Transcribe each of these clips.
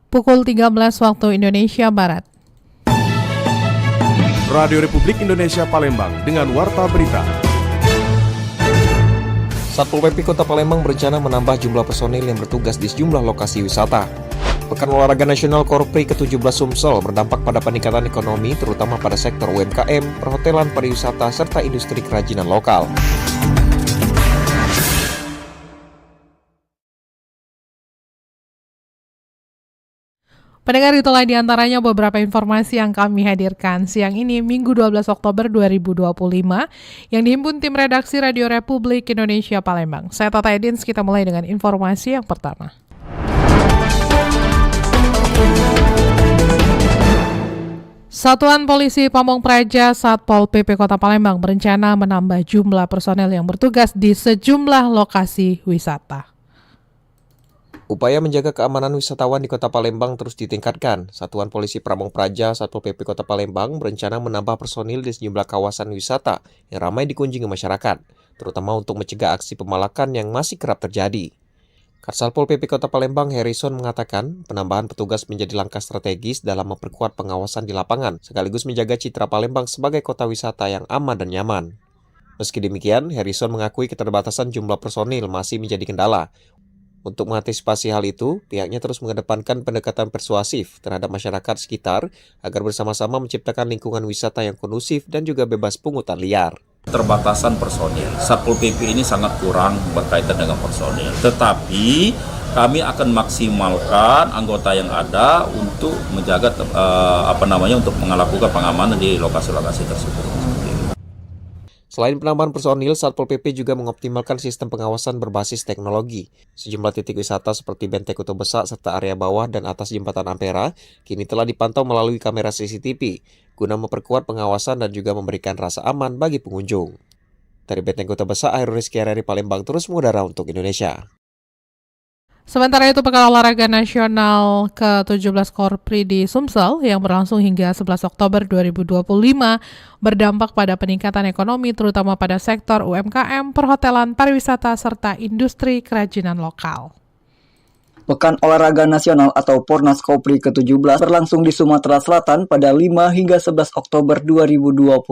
pukul 13 waktu Indonesia Barat. Radio Republik Indonesia Palembang dengan Warta Berita. Satpol PP Kota Palembang berencana menambah jumlah personil yang bertugas di sejumlah lokasi wisata. Pekan Olahraga Nasional Korpri ke-17 Sumsel berdampak pada peningkatan ekonomi terutama pada sektor UMKM, perhotelan, pariwisata, serta industri kerajinan lokal. Pendengar, itulah diantaranya beberapa informasi yang kami hadirkan siang ini Minggu 12 Oktober 2025 yang dihimpun tim redaksi Radio Republik Indonesia Palembang. Saya Tata Edins, kita mulai dengan informasi yang pertama. Satuan Polisi Pamong Praja Satpol PP Kota Palembang berencana menambah jumlah personel yang bertugas di sejumlah lokasi wisata. Upaya menjaga keamanan wisatawan di Kota Palembang terus ditingkatkan. Satuan Polisi Pamong Praja Satpol PP Kota Palembang berencana menambah personil di sejumlah kawasan wisata yang ramai dikunjungi masyarakat, terutama untuk mencegah aksi pemalakan yang masih kerap terjadi. Kasatpol PP Kota Palembang Harrison mengatakan penambahan petugas menjadi langkah strategis dalam memperkuat pengawasan di lapangan, sekaligus menjaga citra Palembang sebagai kota wisata yang aman dan nyaman. Meski demikian, Harrison mengakui keterbatasan jumlah personil masih menjadi kendala. Untuk mengantisipasi hal itu, pihaknya terus mengedepankan pendekatan persuasif terhadap masyarakat sekitar agar bersama-sama menciptakan lingkungan wisata yang kondusif dan juga bebas pungutan liar. Keterbatasan personil, Satpol PP ini sangat kurang berkaitan dengan personil. Tetapi kami akan maksimalkan anggota yang ada untuk menjaga untuk melakukan pengamanan di lokasi-lokasi tersebut. Selain penambahan personil, Satpol PP juga mengoptimalkan sistem pengawasan berbasis teknologi. Sejumlah titik wisata seperti Benteng Kota Besak serta area bawah dan atas Jembatan Ampera kini telah dipantau melalui kamera CCTV guna memperkuat pengawasan dan juga memberikan rasa aman bagi pengunjung. Dari Benteng Kota Besak, Airul Rizky Arari Palembang terus mengudara untuk Indonesia. Sementara itu, Pekan Olahraga Nasional ke-17 Korpri di Sumsel yang berlangsung hingga 11 Oktober 2025 berdampak pada peningkatan ekonomi terutama pada sektor UMKM, perhotelan, pariwisata, serta industri kerajinan lokal. Pekan Olahraga Nasional atau Pornas Korpri ke-17 berlangsung di Sumatera Selatan pada 5 hingga 11 Oktober 2025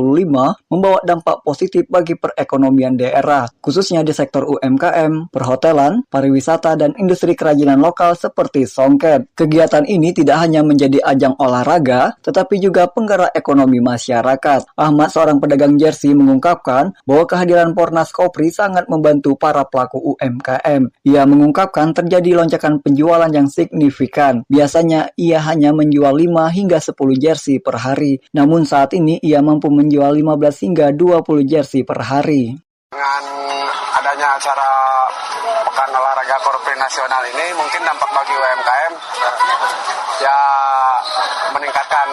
membawa dampak positif bagi perekonomian daerah, khususnya di sektor UMKM, perhotelan, pariwisata, dan industri kerajinan lokal seperti songket. Kegiatan ini tidak hanya menjadi ajang olahraga, tetapi juga penggerak ekonomi masyarakat. Ahmad, seorang pedagang jersey, mengungkapkan bahwa kehadiran Pornas Korpri sangat membantu para pelaku UMKM. Ia mengungkapkan terjadi lonjakan penjualan yang signifikan. Biasanya ia hanya menjual 5 hingga 10 jersey per hari. Namun saat ini ia mampu menjual 15 hingga 20 jersey per hari. Dengan adanya acara Pekan Olahraga Korpri Nasional ini mungkin dampak bagi UMKM ya meningkatkan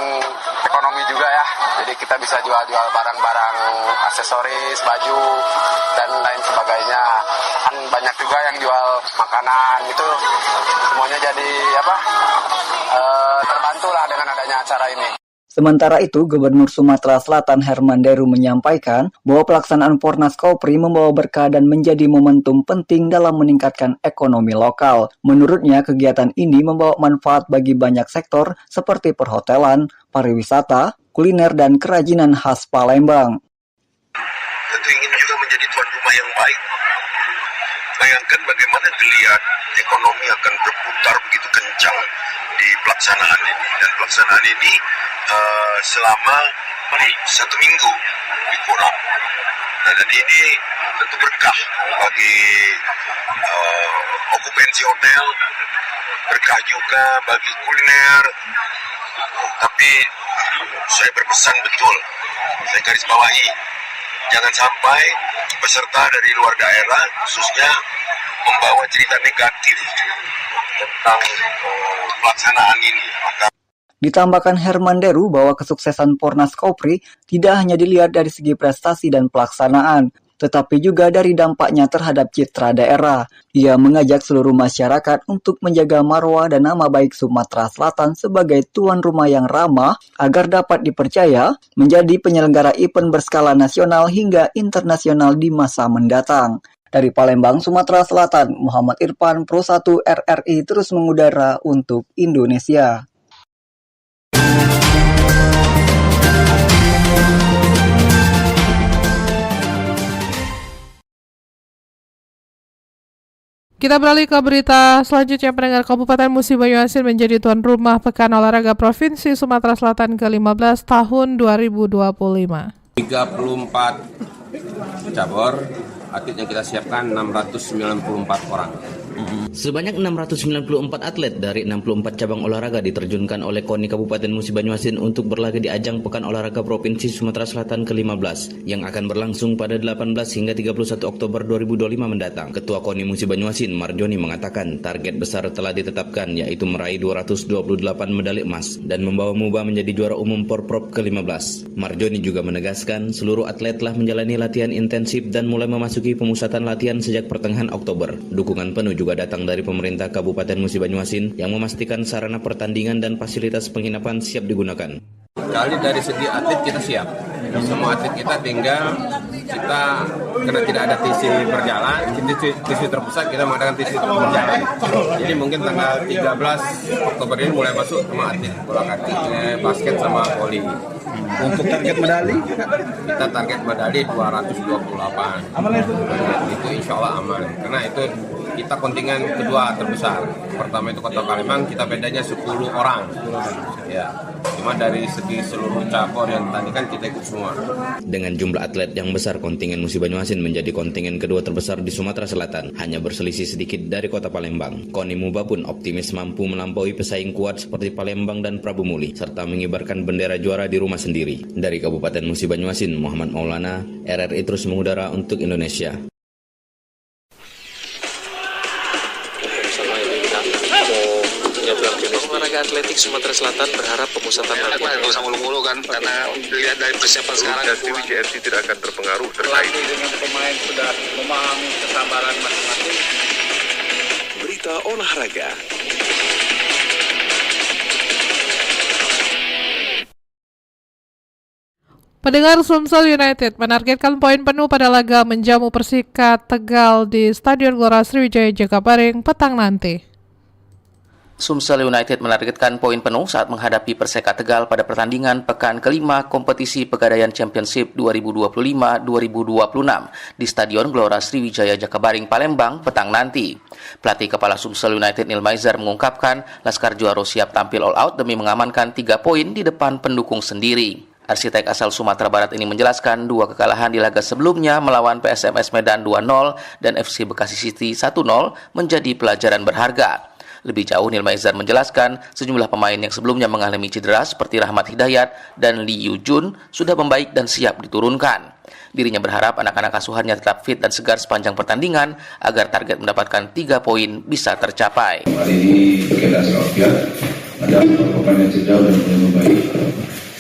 ekonomi juga ya. Jadi kita bisa jual-jual barang-barang aksesoris, baju, dan lain sebagainya. Kan banyak juga yang jual makanan, itu semuanya jadi terbantu lah dengan adanya acara ini. Sementara itu, Gubernur Sumatera Selatan Herman Deru menyampaikan bahwa pelaksanaan Pornas Korpri membawa berkah dan menjadi momentum penting dalam meningkatkan ekonomi lokal. Menurutnya, kegiatan ini membawa manfaat bagi banyak sektor seperti perhotelan, pariwisata, kuliner, dan kerajinan khas Palembang. Tentu ingin juga menjadi tuan rumah yang baik. Bayangkan bagaimana dilihat ekonomi akan berputar begitu kencang di pelaksanaan ini. Dan pelaksanaan ini selama 1 minggu lebih kurang. Nah, dan ini tentu berkah bagi okupansi hotel, berkah juga bagi kuliner. Tapi saya berpesan betul, saya garis bawahi, jangan sampai peserta dari luar daerah khususnya membawa cerita negatif tentang pelaksanaan ini. Ditambahkan Herman Deru bahwa kesuksesan Pornas Korpri tidak hanya dilihat dari segi prestasi dan pelaksanaan, tetapi juga dari dampaknya terhadap citra daerah. Ia mengajak seluruh masyarakat untuk menjaga marwah dan nama baik Sumatera Selatan sebagai tuan rumah yang ramah agar dapat dipercaya menjadi penyelenggara event berskala nasional hingga internasional di masa mendatang. Dari Palembang, Sumatera Selatan, Muhammad Irfan, Pro 1 RRI terus mengudara untuk Indonesia. Kita beralih ke berita selanjutnya. Pendengar, Kabupaten Musi Banyuasin menjadi tuan rumah Pekan Olahraga Provinsi Sumatera Selatan ke-15 tahun 2025. 34 cabur, atlet yang kita siapkan 694 orang. Sebanyak 694 atlet dari 64 cabang olahraga diterjunkan oleh KONI Kabupaten Musi Banyuasin untuk berlaga di ajang Pekan Olahraga Provinsi Sumatera Selatan ke-15 yang akan berlangsung pada 18 hingga 31 Oktober 2025 mendatang. Ketua KONI Musi Banyuasin, Marjoni, mengatakan target besar telah ditetapkan, yaitu meraih 228 medali emas dan membawa MUBA menjadi juara umum Porprov ke-15. Marjoni juga menegaskan seluruh atlet telah menjalani latihan intensif dan mulai memasuki pemusatan latihan sejak pertengahan Oktober. Dukungan penuh juga datang dari pemerintah Kabupaten Musi Banyuasin yang memastikan sarana pertandingan dan fasilitas penginapan siap digunakan. Kali dari segi atlet kita siap. Semua atlet kita tinggal kita karena tidak ada TC berjalan, TC terpusat kita mengadakan TC berjalan. Jadi mungkin tanggal 13 Oktober ini mulai masuk sama atlet bola kaki, basket sama voli. Untuk target medali? Kita target medali 228. Itu insya Allah aman. Karena itu kita kontingen kedua terbesar. Pertama itu Kota Palembang, kita bedanya 10 orang. Ya, cuma dari segi seluruh cabur yang tadi kan kita ikut semua. Dengan jumlah atlet yang besar, kontingen Musi Banyuasin menjadi kontingen kedua terbesar di Sumatera Selatan, hanya berselisih sedikit dari Kota Palembang. KONI MUBA pun optimis mampu melampaui pesaing kuat seperti Palembang dan Prabu Muli, serta mengibarkan bendera juara di rumah sendiri. Dari Kabupaten Musi Banyuasin, Muhammad Maulana, RRI terus mengudara untuk Indonesia. Olahraga atletik Sumatera Selatan berharap pemusatan latihan Nggak usah mulu-mulu kan, karena dilihat dari persiapan sekarang. Dan JRC tidak akan terpengaruh terkait Dengan pemain sudah memahami kesabaran masing-masing. Berita olahraga. Pendengar, Sumsel United menargetkan poin penuh pada laga menjamu Persikat Tegal di Stadion Gelora Sriwijaya Jakabaring petang nanti. Sumsel United menargetkan poin penuh saat menghadapi Perseka Tegal pada pertandingan pekan kelima kompetisi Pegadaian Championship 2025-2026 di Stadion Gelora Sriwijaya Jakabaring, Palembang petang nanti. Pelatih kepala Sumsel United Neil Maizer mengungkapkan Laskar Juaro siap tampil all out demi mengamankan 3 poin di depan pendukung sendiri. Arsitek asal Sumatera Barat ini menjelaskan 2 kekalahan di laga sebelumnya melawan PSMS Medan 2-0 dan FC Bekasi City 1-0 menjadi pelajaran berharga. Lebih jauh, Neil Maizer menjelaskan sejumlah pemain yang sebelumnya mengalami cedera seperti Rahmat Hidayat dan Lee Yu Jun sudah membaik dan siap diturunkan. Dirinya berharap anak-anak asuhannya tetap fit dan segar sepanjang pertandingan agar target mendapatkan 3 poin bisa tercapai. Hari ini kita Sofia ada beberapa pemain yang cedera dan mulai membaik.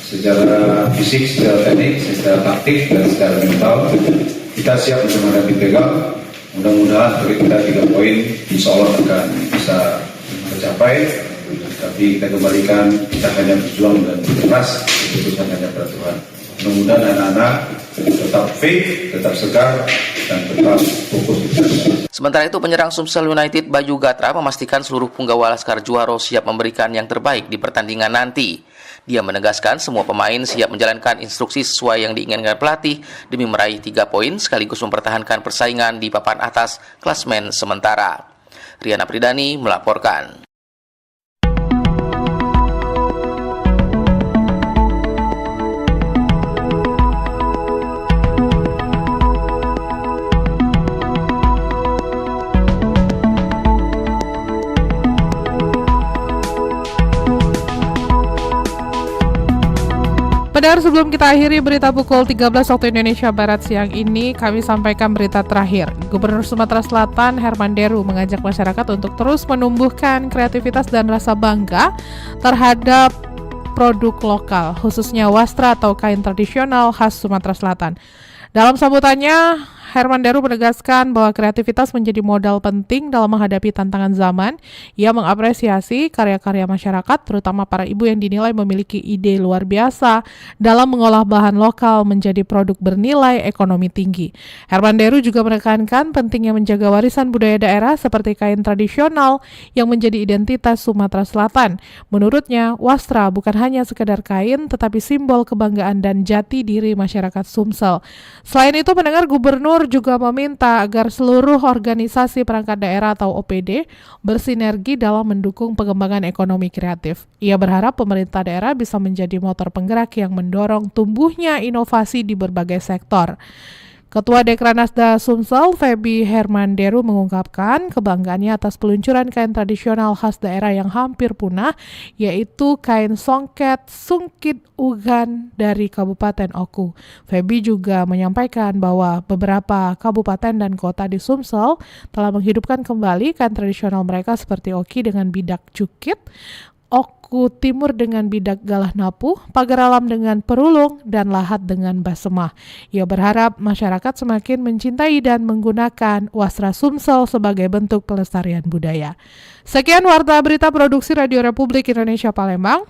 Secara fisik, secara teknik, secara taktik, dan secara mental kita siap untuk menghadapi Tegal. Mudah-mudahan target kita 3 poin insya Allah akan bisa tercapai, tapi kita kembalikan, kita hanya berjuang dan keras, keputusan hanya pada Tuhan. Mudah-mudahan anak-anak tetap fit, tetap segar, dan tetap fokus di sana. Sementara itu, penyerang Sumsel United Bayu Gatra memastikan seluruh punggawa Laskar Juaro siap memberikan yang terbaik di pertandingan nanti. Dia menegaskan semua pemain siap menjalankan instruksi sesuai yang diinginkan pelatih demi meraih 3 poin sekaligus mempertahankan persaingan di papan atas klasmen sementara. Riana Pridani melaporkan. Pendengar, sebelum kita akhiri berita pukul 13 waktu Indonesia Barat siang ini, kami sampaikan berita terakhir. Gubernur Sumatera Selatan Herman Deru mengajak masyarakat untuk terus menumbuhkan kreativitas dan rasa bangga terhadap produk lokal, khususnya wastra atau kain tradisional khas Sumatera Selatan. Dalam sambutannya, Herman Deru menegaskan bahwa kreativitas menjadi modal penting dalam menghadapi tantangan zaman. Ia mengapresiasi karya-karya masyarakat, terutama para ibu yang dinilai memiliki ide luar biasa dalam mengolah bahan lokal menjadi produk bernilai ekonomi tinggi. Herman Deru juga menekankan pentingnya menjaga warisan budaya daerah seperti kain tradisional yang menjadi identitas Sumatera Selatan. Menurutnya, wastra bukan hanya sekedar kain, tetapi simbol kebanggaan dan jati diri masyarakat Sumsel. Selain itu, pendengar, Gubernur juga meminta agar seluruh organisasi perangkat daerah atau OPD bersinergi dalam mendukung pengembangan ekonomi kreatif. Ia berharap pemerintah daerah bisa menjadi motor penggerak yang mendorong tumbuhnya inovasi di berbagai sektor. Ketua Dekranasda Sumsel, Feby Herman Deru, mengungkapkan kebanggaannya atas peluncuran kain tradisional khas daerah yang hampir punah, yaitu kain songket sungkit ugan dari Kabupaten Oku. Feby juga menyampaikan bahwa beberapa kabupaten dan kota di Sumsel telah menghidupkan kembali kain tradisional mereka seperti Oki dengan bidak cukit, Oku Timur dengan bidak galah napuh, Pagar Alam dengan perulung, dan Lahat dengan basemah. Ia berharap masyarakat semakin mencintai dan menggunakan wastra Sumsel sebagai bentuk pelestarian budaya. Sekian Warta Berita Produksi Radio Republik Indonesia Palembang.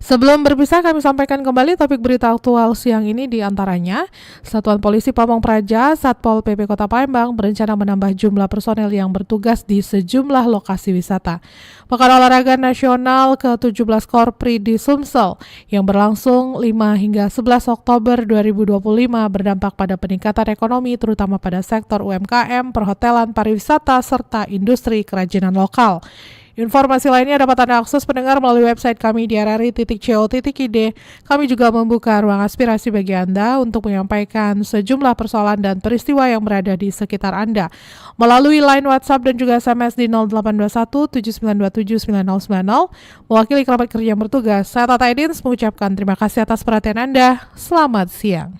Sebelum berpisah, kami sampaikan kembali topik berita aktual siang ini, di antaranya Satuan Polisi Pamong Praja Satpol PP Kota Palembang berencana menambah jumlah personel yang bertugas di sejumlah lokasi wisata. Pekan Olahraga Nasional ke-17 Korpri di Sumsel yang berlangsung 5 hingga 11 Oktober 2025 berdampak pada peningkatan ekonomi terutama pada sektor UMKM, perhotelan, pariwisata, serta industri kerajinan lokal. Informasi lainnya dapat Anda akses pendengar melalui website kami di rri.co.id. Kami juga membuka ruang aspirasi bagi Anda untuk menyampaikan sejumlah persoalan dan peristiwa yang berada di sekitar Anda melalui line WhatsApp dan juga SMS di 0821 7927 9090. Mewakili kerabat kerja yang bertugas, saya Tata Edins mengucapkan terima kasih atas perhatian Anda. Selamat siang.